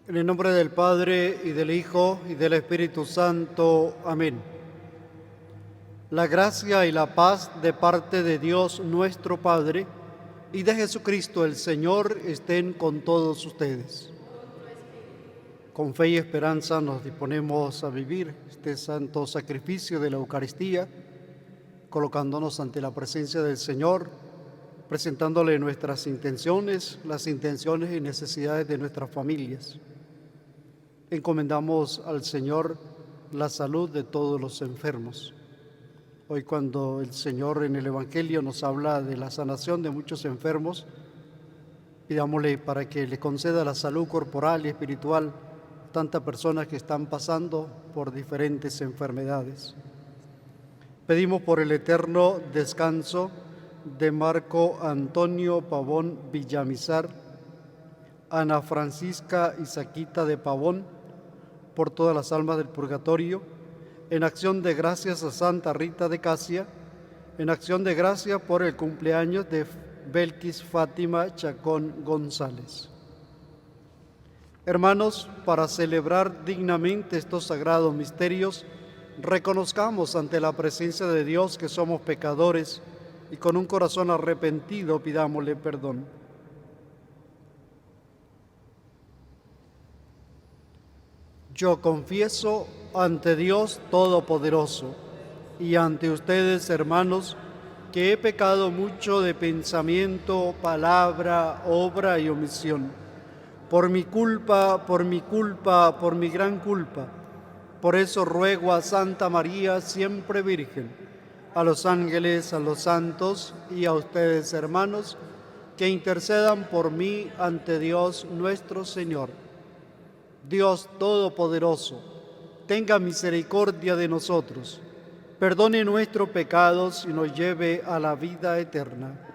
En el nombre del Padre, y del Hijo, y del Espíritu Santo. Amén. La gracia y la paz de parte de Dios nuestro Padre y de Jesucristo el Señor estén con todos ustedes. Con fe y esperanza nos disponemos a vivir este santo sacrificio de la Eucaristía, colocándonos ante la presencia del Señor, presentándole nuestras intenciones, las intenciones y necesidades de nuestras familias. Encomendamos al Señor la salud de todos los enfermos. Hoy, cuando el Señor en el Evangelio nos habla de la sanación de muchos enfermos, pidámosle para que le conceda la salud corporal y espiritual a tantas personas que están pasando por diferentes enfermedades. Pedimos por el eterno descanso de Marco Antonio Pavón Villamizar, Ana Francisca Isaquita de Pavón, por todas las almas del purgatorio, en acción de gracias a Santa Rita de Casia, en acción de gracias por el cumpleaños de Belkis Fátima Chacón González. Hermanos, para celebrar dignamente estos sagrados misterios, reconozcamos ante la presencia de Dios que somos pecadores y con un corazón arrepentido pidámosle perdón. Yo confieso ante Dios Todopoderoso y ante ustedes, hermanos, que he pecado mucho de pensamiento, palabra, obra y omisión. Por mi culpa, por mi gran culpa. Por eso ruego a Santa María, siempre Virgen, a los ángeles, a los santos y a ustedes, hermanos, que intercedan por mí ante Dios nuestro Señor. Dios Todopoderoso, tenga misericordia de nosotros, perdone nuestros pecados y nos lleve a la vida eterna.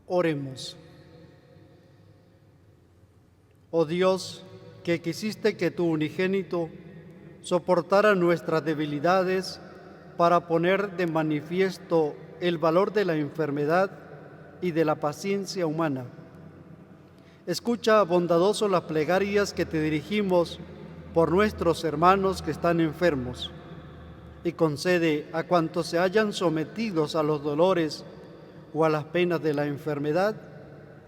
Oremos. Oh Dios, que quisiste que tu unigénito soportara nuestras debilidades para poner de manifiesto el valor de la enfermedad y de la paciencia humana. Escucha bondadoso las plegarias que te dirigimos por nuestros hermanos que están enfermos y concede a cuantos se hayan sometidos a los dolores o a las penas de la enfermedad,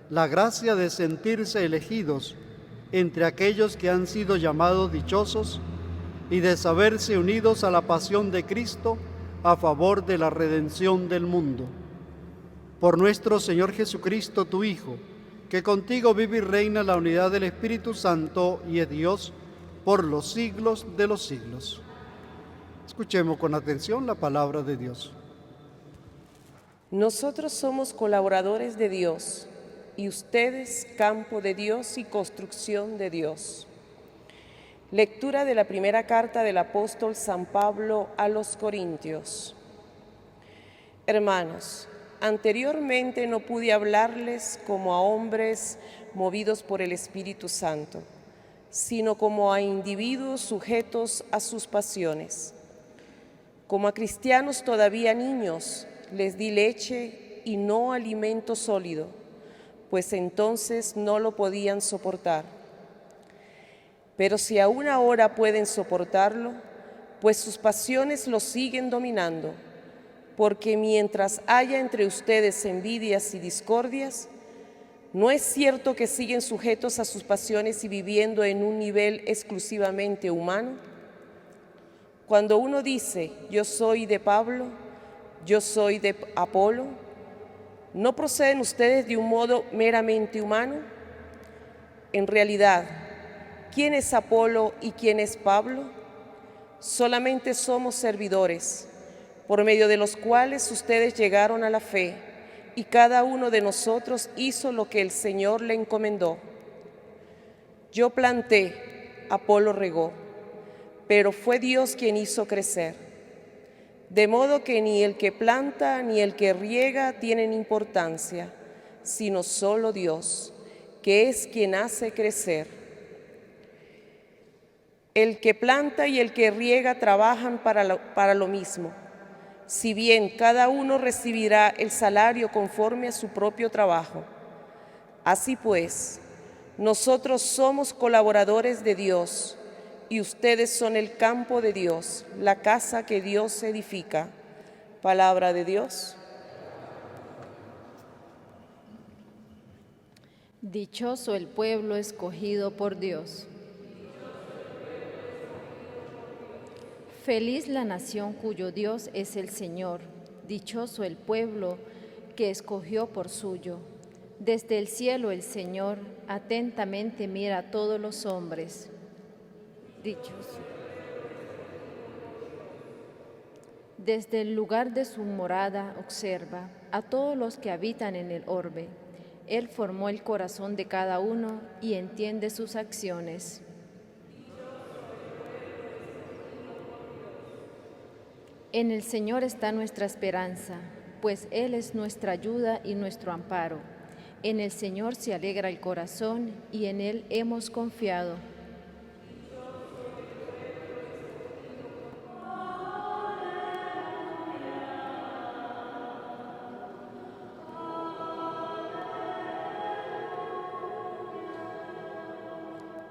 la gracia de sentirse elegidos entre aquellos que han sido llamados dichosos y de saberse unidos a la pasión de Cristo a favor de la redención del mundo. Por nuestro Señor Jesucristo, tu Hijo, que contigo vive y reina en la unidad del Espíritu Santo y es Dios por los siglos de los siglos. Escuchemos con atención la palabra de Dios. Nosotros somos colaboradores de Dios y ustedes campo de Dios y construcción de Dios. Lectura de la primera carta del apóstol San Pablo a los Corintios. Hermanos, anteriormente no pude hablarles como a hombres movidos por el Espíritu Santo, sino como a individuos sujetos a sus pasiones. Como a cristianos todavía niños, les di leche y no alimento sólido, pues entonces no lo podían soportar. Pero si aún ahora pueden soportarlo, pues sus pasiones los siguen dominando, porque mientras haya entre ustedes envidias y discordias, ¿no es cierto que siguen sujetos a sus pasiones y viviendo en un nivel exclusivamente humano? Cuando uno dice, yo soy de Pablo, yo soy de Apolo, ¿no proceden ustedes de un modo meramente humano? En realidad, ¿quién es Apolo y quién es Pablo? Solamente somos servidores, por medio de los cuales ustedes llegaron a la fe, y cada uno de nosotros hizo lo que el Señor le encomendó. Yo planté, Apolo regó, pero fue Dios quien hizo crecer. De modo que ni el que planta ni el que riega tienen importancia, sino solo Dios, que es quien hace crecer. El que planta y el que riega trabajan para lo mismo, si bien cada uno recibirá el salario conforme a su propio trabajo. Así pues, nosotros somos colaboradores de Dios, y ustedes son el campo de Dios, la casa que Dios edifica. Palabra de Dios. Dichoso el pueblo escogido por Dios. Feliz la nación cuyo Dios es el Señor. Dichoso el pueblo que escogió por suyo. Desde el cielo el Señor atentamente mira a todos los hombres. Dichoso. Desde el lugar de su morada observa a todos los que habitan en el orbe. Él formó el corazón de cada uno y entiende sus acciones. En el Señor está nuestra esperanza, pues Él es nuestra ayuda y nuestro amparo. En el Señor se alegra el corazón y en Él hemos confiado.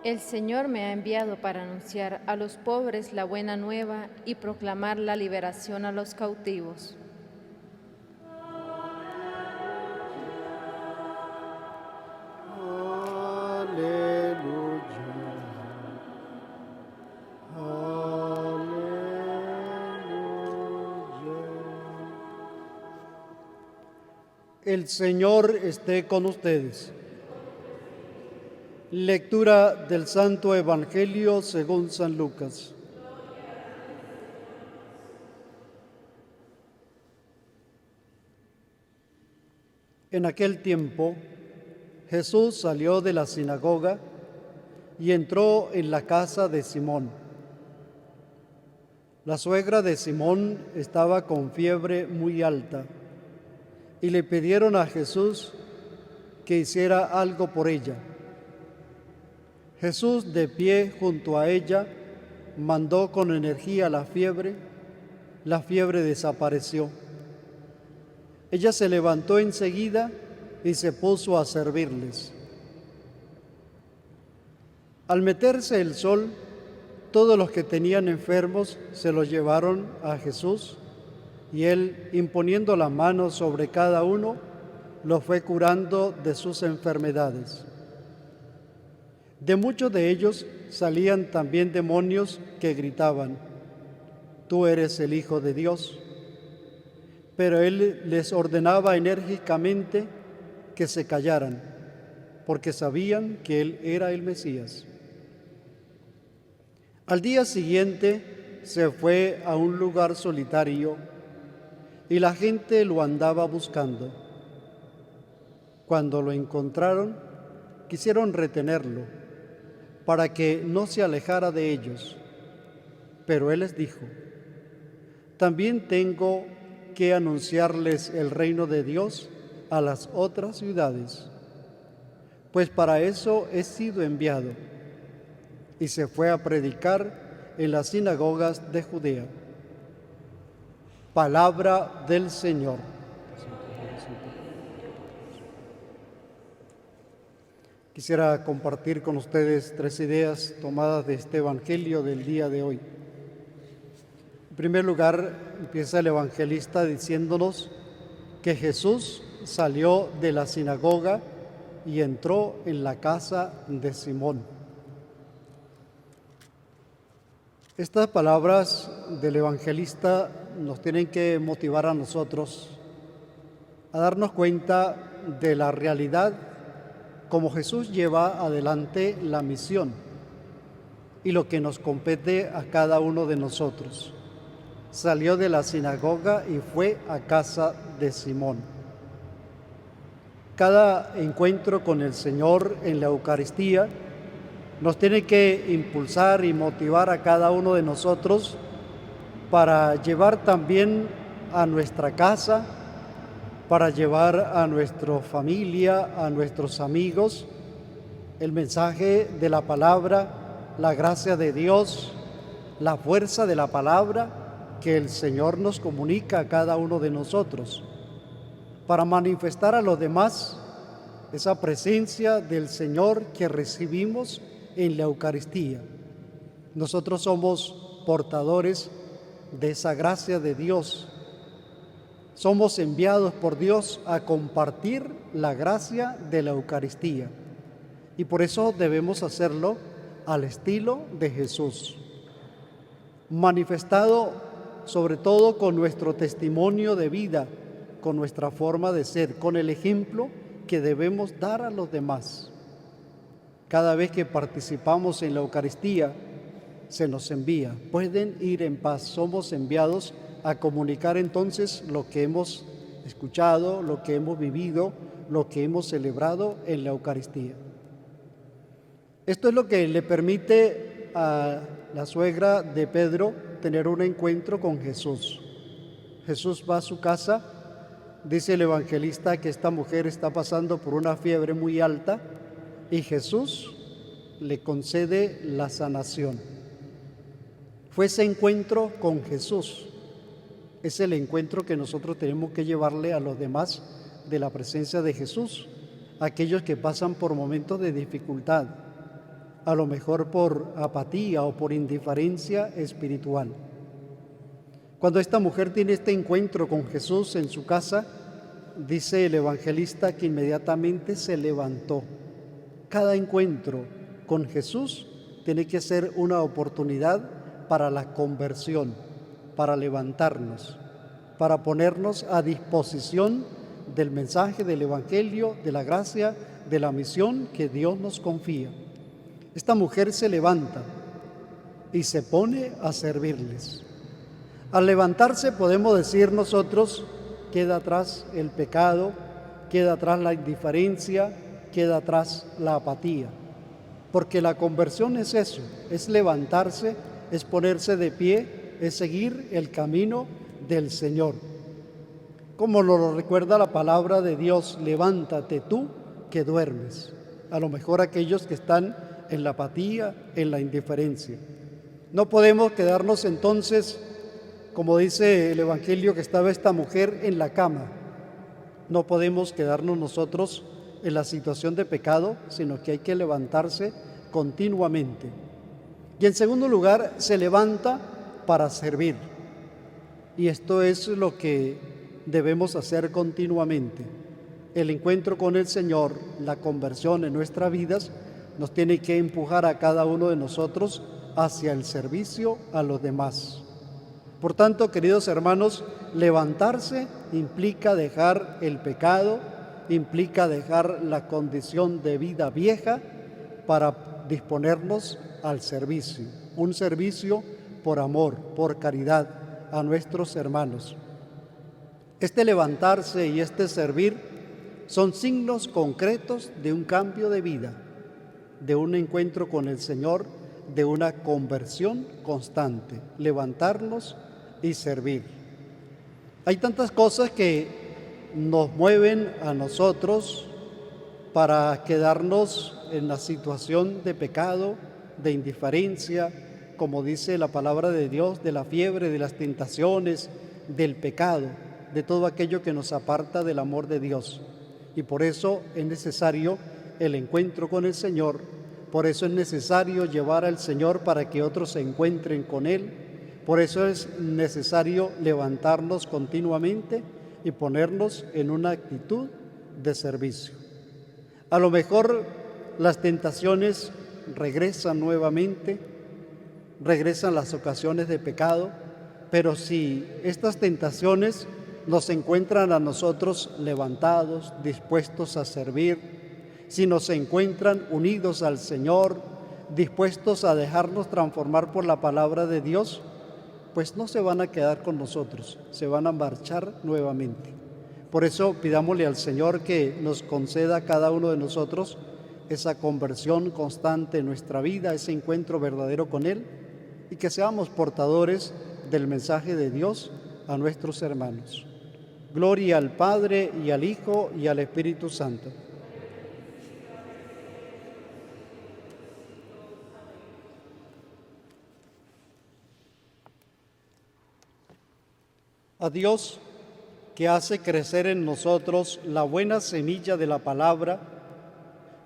El Señor me ha enviado para anunciar a los pobres la buena nueva y proclamar la liberación a los cautivos. El Señor esté con ustedes. Lectura del Santo Evangelio según San Lucas. En aquel tiempo, Jesús salió de la sinagoga y entró en la casa de Simón. La suegra de Simón estaba con fiebre muy alta y le pidieron a Jesús que hiciera algo por ella. Jesús, de pie junto a ella, mandó con energía la fiebre desapareció. Ella se levantó enseguida y se puso a servirles. Al meterse el sol, todos los que tenían enfermos se los llevaron a Jesús, y él, imponiendo la mano sobre cada uno, los fue curando de sus enfermedades. De muchos de ellos salían también demonios que gritaban: «Tú eres el Hijo de Dios». Pero él les ordenaba enérgicamente que se callaran, porque sabían que él era el Mesías. Al día siguiente se fue a un lugar solitario y la gente lo andaba buscando. Cuando lo encontraron, quisieron retenerlo para que no se alejara de ellos. Pero él les dijo: «También tengo que anunciarles el reino de Dios a las otras ciudades, pues para eso he sido enviado». Y se fue a predicar en las sinagogas de Judea. Palabra del Señor. Quisiera compartir con ustedes 3 ideas tomadas de este Evangelio del día de hoy. En primer lugar, empieza el evangelista diciéndonos que Jesús salió de la sinagoga y entró en la casa de Simón. Estas palabras del evangelista nos tienen que motivar a nosotros a darnos cuenta de la realidad como Jesús lleva adelante la misión y lo que nos compete a cada uno de nosotros. Salió de la sinagoga y fue a casa de Simón. Cada encuentro con el Señor en la Eucaristía nos tiene que impulsar y motivar a cada uno de nosotros para llevar también a nuestra casa, para llevar a nuestra familia, a nuestros amigos, el mensaje de la palabra, la gracia de Dios, la fuerza de la palabra que el Señor nos comunica a cada uno de nosotros, para manifestar a los demás esa presencia del Señor que recibimos en la Eucaristía. Nosotros somos portadores de esa gracia de Dios. Somos enviados por Dios a compartir la gracia de la Eucaristía y por eso debemos hacerlo al estilo de Jesús, manifestado sobre todo con nuestro testimonio de vida, con nuestra forma de ser, con el ejemplo que debemos dar a los demás. Cada vez que participamos en la Eucaristía, se nos envía. Pueden ir en paz. Somos enviados a comunicar entonces lo que hemos escuchado, lo que hemos vivido, lo que hemos celebrado en la Eucaristía. Esto es lo que le permite a la suegra de Pedro tener un encuentro con Jesús. Jesús va a su casa, dice el evangelista que esta mujer está pasando por una fiebre muy alta y Jesús le concede la sanación. Fue ese encuentro con Jesús. Es el encuentro que nosotros tenemos que llevarle a los demás de la presencia de Jesús, aquellos que pasan por momentos de dificultad, a lo mejor por apatía o por indiferencia espiritual. Cuando esta mujer tiene este encuentro con Jesús en su casa, dice el evangelista que inmediatamente se levantó. Cada encuentro con Jesús tiene que ser una oportunidad para la conversión, para levantarnos, para ponernos a disposición del mensaje del Evangelio, de la gracia, de la misión que Dios nos confía. Esta mujer se levanta y se pone a servirles. Al levantarse podemos decir nosotros, queda atrás el pecado, queda atrás la indiferencia, queda atrás la apatía. Porque la conversión es eso, es levantarse, es ponerse de pie, es seguir el camino del Señor. Como lo recuerda la palabra de Dios, levántate tú que duermes. A lo mejor aquellos que están en la apatía, en la indiferencia. No podemos quedarnos entonces, como dice el Evangelio, que estaba esta mujer en la cama. No podemos quedarnos nosotros en la situación de pecado, sino que hay que levantarse continuamente. Y en segundo lugar, se levanta para servir. Y esto es lo que debemos hacer continuamente. El encuentro con el Señor, la conversión en nuestras vidas, nos tiene que empujar a cada uno de nosotros hacia el servicio a los demás. Por tanto, queridos hermanos, levantarse implica dejar el pecado, implica dejar la condición de vida vieja para disponernos al servicio, un servicio por amor, por caridad a nuestros hermanos. Este levantarse y este servir son signos concretos de un cambio de vida, de un encuentro con el Señor, de una conversión constante, levantarnos y servir. Hay tantas cosas que nos mueven a nosotros para quedarnos en la situación de pecado, de indiferencia, como dice la palabra de Dios, de la fiebre, de las tentaciones, del pecado, de todo aquello que nos aparta del amor de Dios. Y por eso es necesario el encuentro con el Señor, por eso es necesario llevar al Señor para que otros se encuentren con Él, Por eso es necesario levantarnos continuamente y ponernos en una actitud de servicio. A lo mejor las tentaciones regresan nuevamente, regresan las ocasiones de pecado, pero si estas tentaciones nos encuentran a nosotros levantados, dispuestos a servir, si nos encuentran unidos al Señor, dispuestos a dejarnos transformar por la palabra de Dios, pues no se van a quedar con nosotros, se van a marchar nuevamente. Por eso pidámosle al Señor que nos conceda a cada uno de nosotros esa conversión constante en nuestra vida, ese encuentro verdadero con Él, y que seamos portadores del mensaje de Dios a nuestros hermanos. Gloria al Padre, y al Hijo, y al Espíritu Santo. A Dios, que hace crecer en nosotros la buena semilla de la palabra,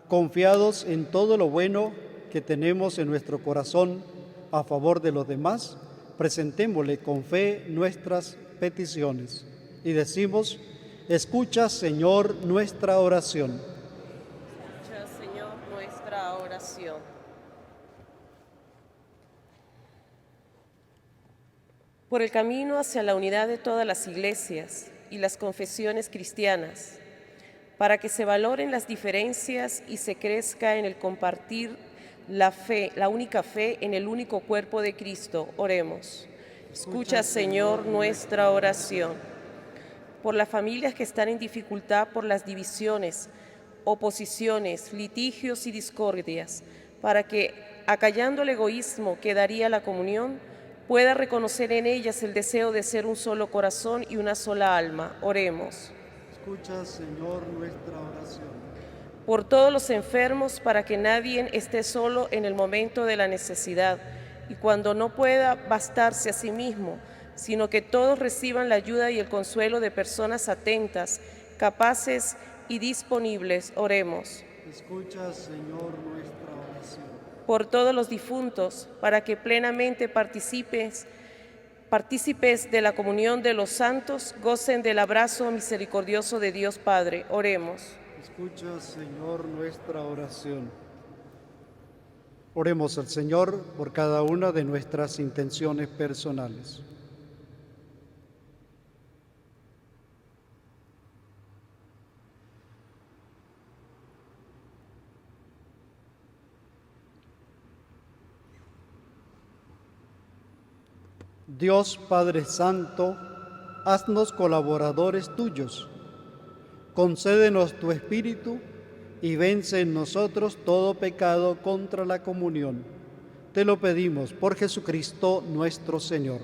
confiados en todo lo bueno que tenemos en nuestro corazón a favor de los demás, presentémosle con fe nuestras peticiones y decimos: escucha, Señor, nuestra oración. Escucha, Señor, nuestra oración. Por el camino hacia la unidad de todas las iglesias y las confesiones cristianas, para que se valoren las diferencias y se crezca en el compartir la fe, la única fe en el único cuerpo de Cristo, oremos. Escucha, Señor, nuestra oración. Por las familias que están en dificultad por las divisiones, oposiciones, litigios y discordias, para que, acallando el egoísmo que daría la comunión, pueda reconocer en ellas el deseo de ser un solo corazón y una sola alma. Oremos. Escucha, Señor, nuestra oración. Por todos los enfermos, para que nadie esté solo en el momento de la necesidad y cuando no pueda bastarse a sí mismo, sino que todos reciban la ayuda y el consuelo de personas atentas, capaces y disponibles. Oremos. Escucha, Señor, nuestra oración. Por todos los difuntos, para que plenamente partícipes de la comunión de los santos, gocen del abrazo misericordioso de Dios Padre. Oremos. Escucha, Señor, nuestra oración. Oremos al Señor por cada una de nuestras intenciones personales. Dios Padre Santo, haznos colaboradores tuyos. Concédenos tu Espíritu y vence en nosotros todo pecado contra la comunión. Te lo pedimos por Jesucristo nuestro Señor.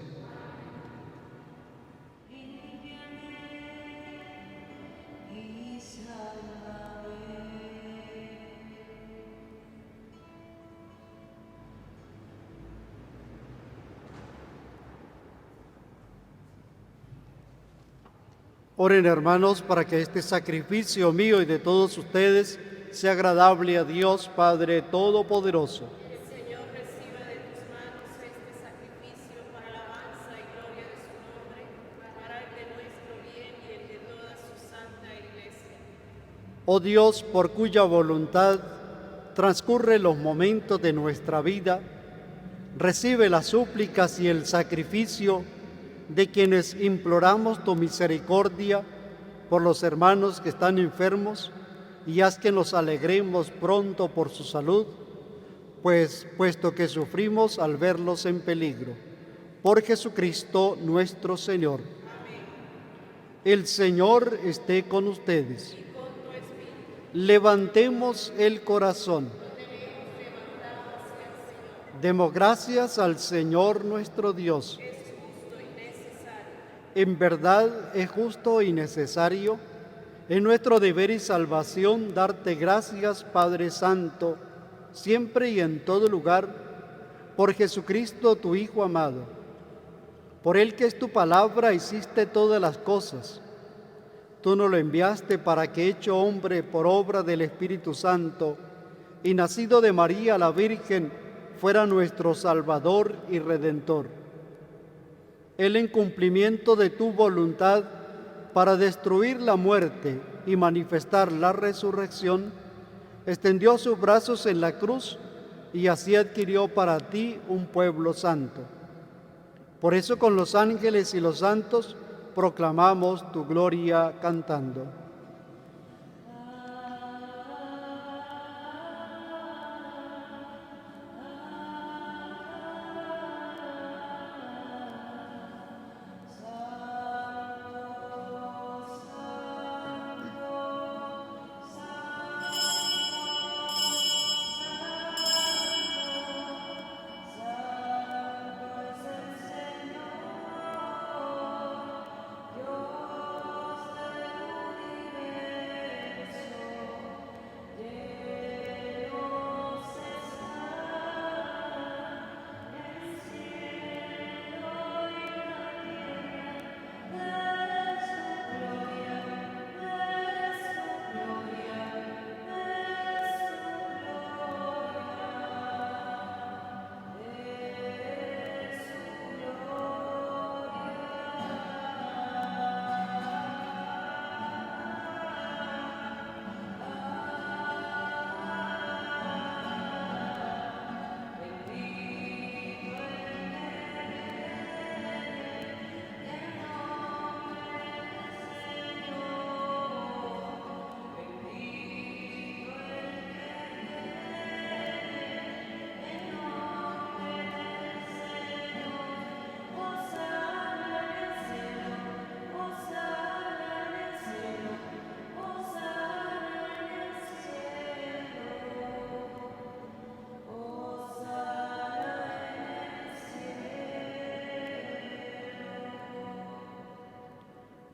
Oren, hermanos, para que este sacrificio mío y de todos ustedes sea agradable a Dios Padre Todopoderoso. El Señor reciba de tus manos este sacrificio para alabanza y gloria de su nombre, para el de nuestro bien y el de toda su santa Iglesia. Oh Dios, por cuya voluntad transcurren los momentos de nuestra vida, recibe las súplicas y el sacrificio de quienes imploramos tu misericordia por los hermanos que están enfermos, y haz que nos alegremos pronto por su salud, puesto que sufrimos al verlos en peligro. Por Jesucristo nuestro Señor. Amén. El Señor esté con ustedes. Y con tu espíritu. Levantemos el corazón. Demos gracias al Señor nuestro Dios. En verdad es justo y necesario, es nuestro deber y salvación darte gracias, Padre Santo, siempre y en todo lugar, por Jesucristo tu Hijo amado. Por Él, que es tu palabra, hiciste todas las cosas. Tú nos lo enviaste para que, hecho hombre por obra del Espíritu Santo y nacido de María la Virgen, fuera nuestro Salvador y Redentor. Él, en cumplimiento de tu voluntad, para destruir la muerte y manifestar la resurrección, extendió sus brazos en la cruz y así adquirió para ti un pueblo santo. Por eso con los ángeles y los santos proclamamos tu gloria cantando.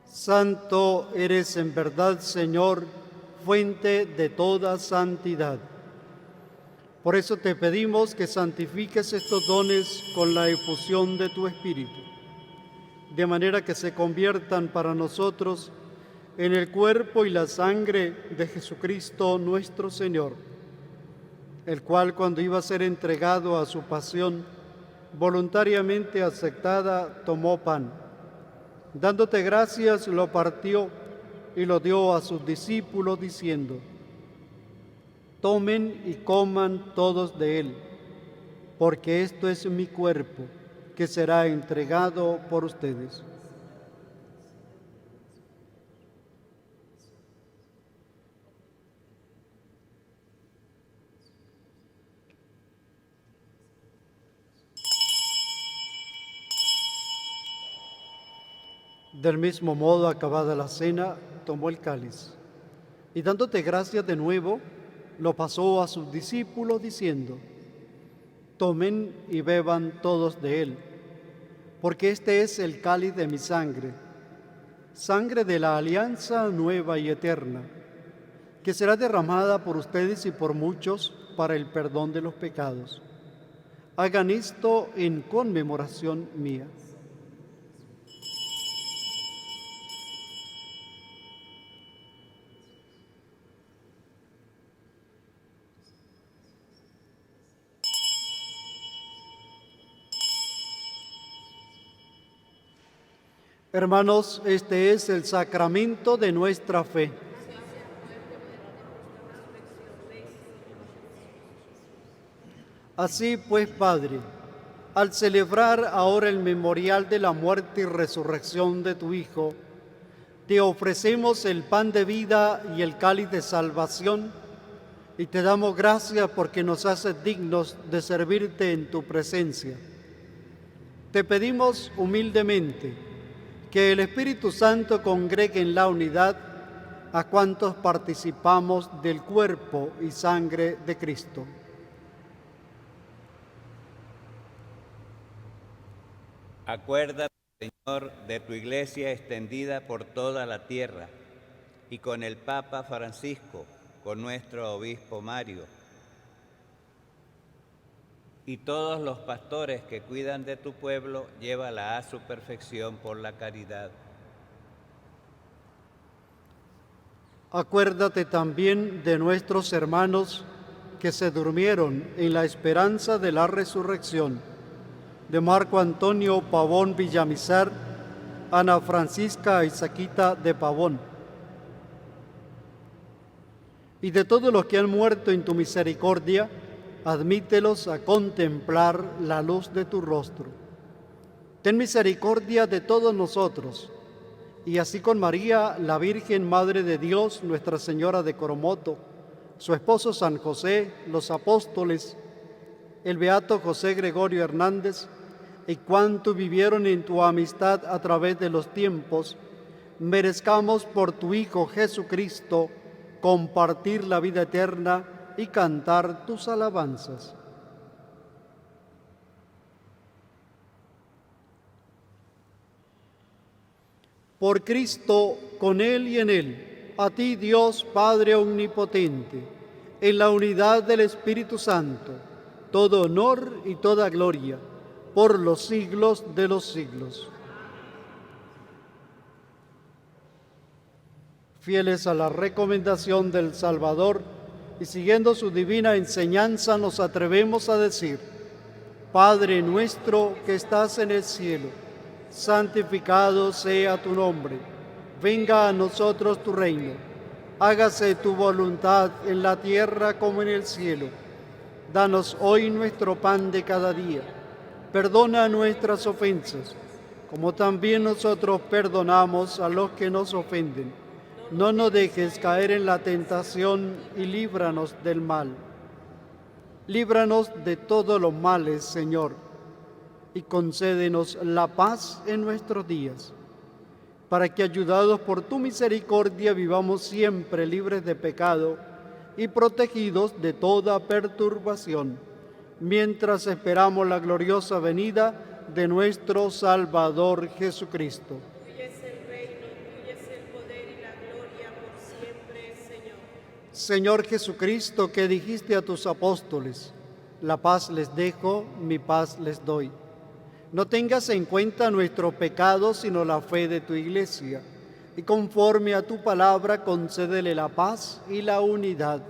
Santo eres en verdad, Señor, fuente de toda santidad. Por eso te pedimos que santifiques estos dones con la efusión de tu Espíritu, de manera que se conviertan para nosotros en el cuerpo y la sangre de Jesucristo nuestro Señor, el cual, cuando iba a ser entregado a su pasión, voluntariamente aceptada, tomó pan. Dándote gracias, lo partió y lo dio a sus discípulos, diciendo: tomen y coman todos de él, porque esto es mi cuerpo, que será entregado por ustedes. Del mismo modo, acabada la cena, tomó el cáliz y, dándote gracias de nuevo, lo pasó a sus discípulos, diciendo: tomen y beban todos de él, porque este es el cáliz de mi sangre, sangre de la alianza nueva y eterna, que será derramada por ustedes y por muchos para el perdón de los pecados. Hagan esto en conmemoración mía. Hermanos, este es el sacramento de nuestra fe. Así pues, Padre, al celebrar ahora el memorial de la muerte y resurrección de tu Hijo, te ofrecemos el pan de vida y el cáliz de salvación, y te damos gracias porque nos haces dignos de servirte en tu presencia. Te pedimos humildemente que el Espíritu Santo congregue en la unidad a cuantos participamos del cuerpo y sangre de Cristo. Acuérdate, Señor, de tu Iglesia extendida por toda la tierra, y con el Papa Francisco, con nuestro Obispo Mario, y todos los pastores que cuidan de tu pueblo, llévala a su perfección por la caridad. Acuérdate también de nuestros hermanos que se durmieron en la esperanza de la resurrección, de Marco Antonio Pavón Villamizar, Ana Francisca Isaquita de Pavón, y de todos los que han muerto en tu misericordia, admítelos a contemplar la luz de tu rostro. Ten misericordia de todos nosotros, y así con María, la Virgen Madre de Dios, Nuestra Señora de Coromoto, su esposo San José, los apóstoles, el beato José Gregorio Hernández, y cuantos vivieron en tu amistad a través de los tiempos, merezcamos por tu Hijo Jesucristo compartir la vida eterna y cantar tus alabanzas. Por Cristo, con Él y en Él, a ti Dios Padre Omnipotente, en la unidad del Espíritu Santo, todo honor y toda gloria, por los siglos de los siglos. Fieles a la recomendación del Salvador y siguiendo su divina enseñanza, nos atrevemos a decir: Padre nuestro que estás en el cielo, santificado sea tu nombre. Venga a nosotros tu reino. Hágase tu voluntad en la tierra como en el cielo. Danos hoy nuestro pan de cada día. Perdona nuestras ofensas, como también nosotros perdonamos a los que nos ofenden. No nos dejes caer en la tentación y líbranos del mal. Líbranos de todos los males, Señor, y concédenos la paz en nuestros días, para que, ayudados por tu misericordia, vivamos siempre libres de pecado y protegidos de toda perturbación, mientras esperamos la gloriosa venida de nuestro Salvador Jesucristo. Tuyo es el reino, tuyo es el poder y la gloria por siempre, Señor. Señor Jesucristo, que dijiste a tus apóstoles: la paz les dejo, mi paz les doy. No tengas en cuenta nuestro pecado, sino la fe de tu Iglesia, y conforme a tu palabra concédele la paz y la unidad.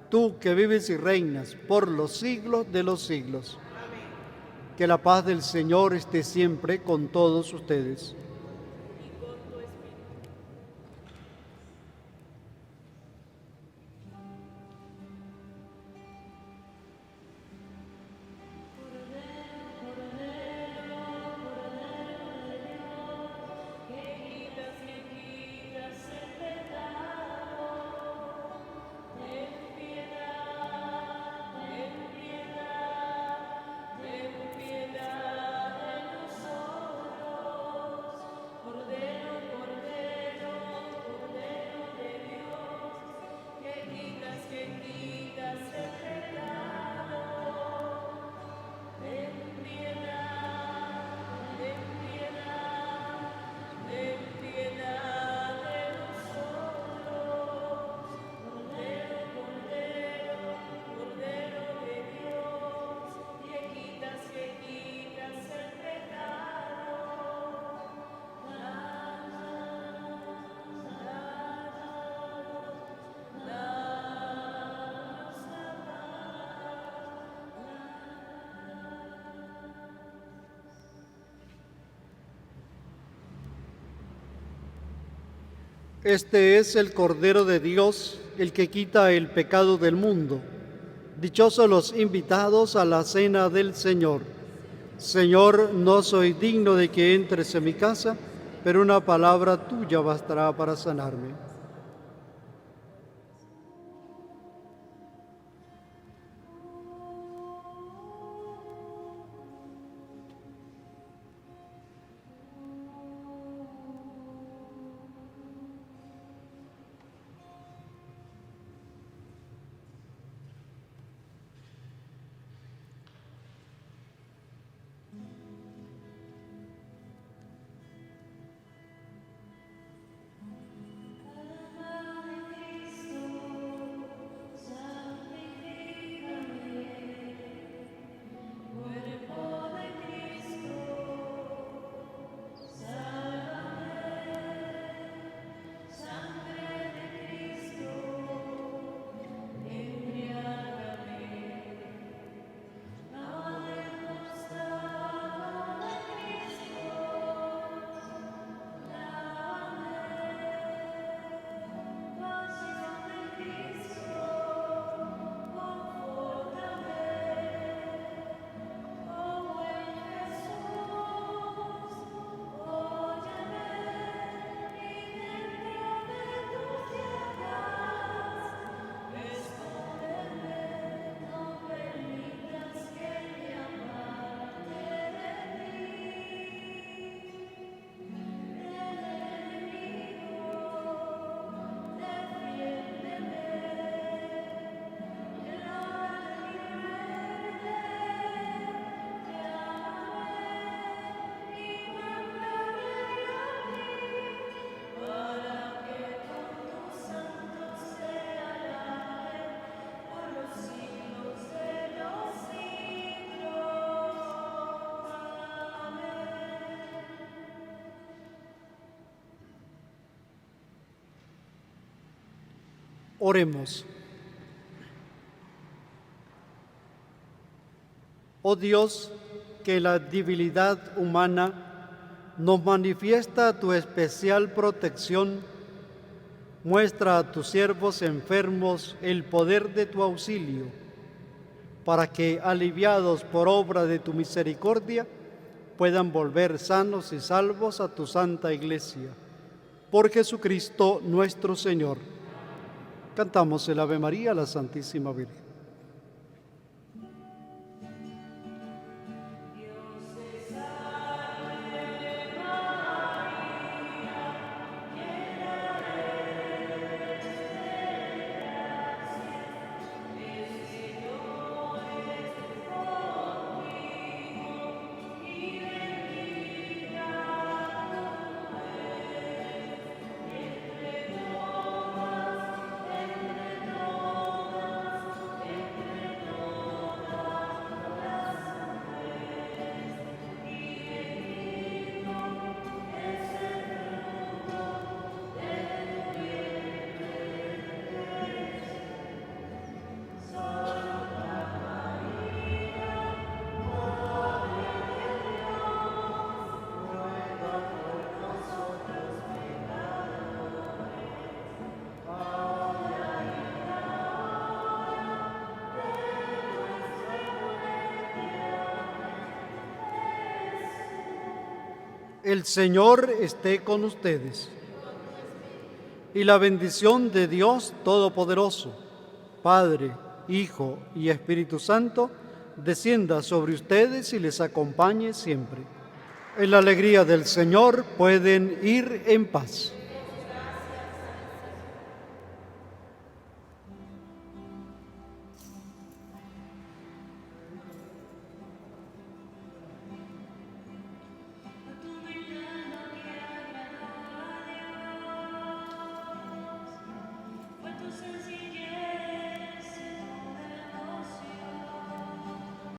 Tú que vives y reinas por los siglos de los siglos. Amén. Que la paz del Señor esté siempre con todos ustedes. Y con tu espíritu. Este es el Cordero de Dios, el que quita el pecado del mundo. Dichosos los invitados a la cena del Señor. Señor, no soy digno de que entres en mi casa, pero una palabra tuya bastará para sanarme. Oremos. Oh Dios, que la debilidad humana nos manifiesta tu especial protección, muestra a tus siervos enfermos el poder de tu auxilio, para que, aliviados por obra de tu misericordia, puedan volver sanos y salvos a tu santa Iglesia. Por Jesucristo nuestro Señor. Cantamos el Ave María a la Santísima Virgen. El Señor esté con ustedes. Y la bendición de Dios Todopoderoso, Padre, Hijo y Espíritu Santo, descienda sobre ustedes y les acompañe siempre. En la alegría del Señor pueden ir en paz.